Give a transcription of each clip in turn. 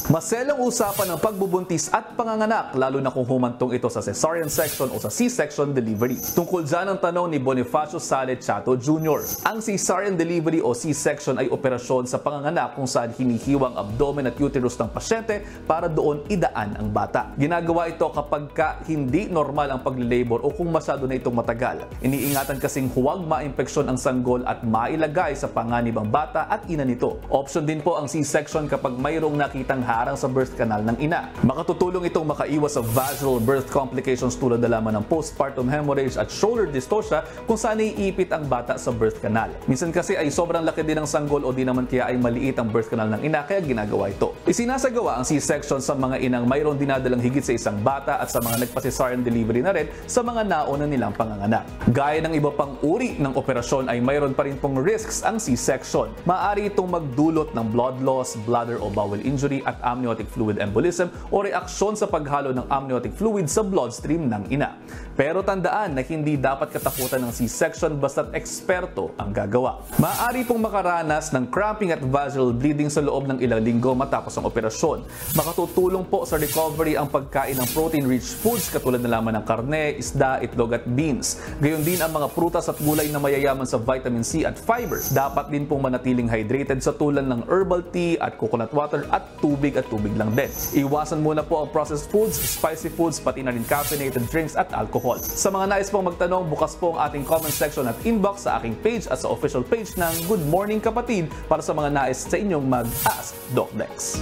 Maselang usapan ng pagbubuntis at panganganak lalo na kung humantong ito sa cesarean section o sa C-section delivery. Tungkol dyan ang tanong ni Bonifacio Sale Chato Jr. Ang cesarean delivery o C-section ay operasyon sa panganganak kung saan hinihiwang abdomen at uterus ng pasyente para doon idaan ang bata. Ginagawa ito kapag hindi normal ang paglilabor o kung masyado na itong matagal. Iniingatan kasing huwag maimpeksyon ang sanggol at mailagay sa panganib ang bata at ina nito. Option din po ang C-section kapag mayroong nakitang harang sa birth canal ng ina. Makatutulong itong makaiwas sa vaginal birth complications tulad na lamang ng postpartum hemorrhage at shoulder dystocia kung saan naiipit ang bata sa birth canal. Minsan kasi ay sobrang laki din ng sanggol o di naman kaya ay maliit ang birth canal ng ina kaya ginagawa ito. Isinasagawa ang C-section sa mga inang mayroong dinadalang higit sa isang bata at sa mga nagpa-cesarean delivery na rin sa mga nauna nilang panganganak. Gaya ng iba pang uri ng operasyon ay mayroon pa rin pong risks ang C-section. Maaari itong magdulot ng blood loss, bladder o bowel injury at amniotic fluid embolism o reaksyon sa paghalo ng amniotic fluid sa bloodstream ng ina. Pero tandaan na hindi dapat katakutan ng C-section basta't eksperto ang gagawa. Maaari pong makaranas ng cramping at vaginal bleeding sa loob ng ilang linggo matapos ang operasyon. Makatutulong po sa recovery ang pagkain ng protein-rich foods katulad na lamang ng karne, isda, itlog at beans. Gayon din ang mga prutas at gulay na mayayaman sa vitamin C at fiber. Dapat din pong manatiling hydrated sa tulad ng herbal tea at coconut water at tubig lang din. Iwasan muna po ang processed foods, spicy foods, pati na rin caffeinated drinks at alcohol. Sa mga nais pong magtanong, bukas po ang ating comment section at inbox sa aking page at sa official page ng Good Morning Kapatid para sa mga nais sa inyong mag-ask Doc Dex.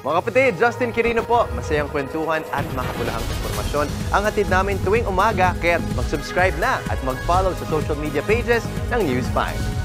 Mga kapatid, Justin Quirino po. Masayang kwentuhan at makapulahang informasyon ang hatid namin tuwing umaga. Kaya mag-subscribe na at mag-follow sa social media pages ng News 5.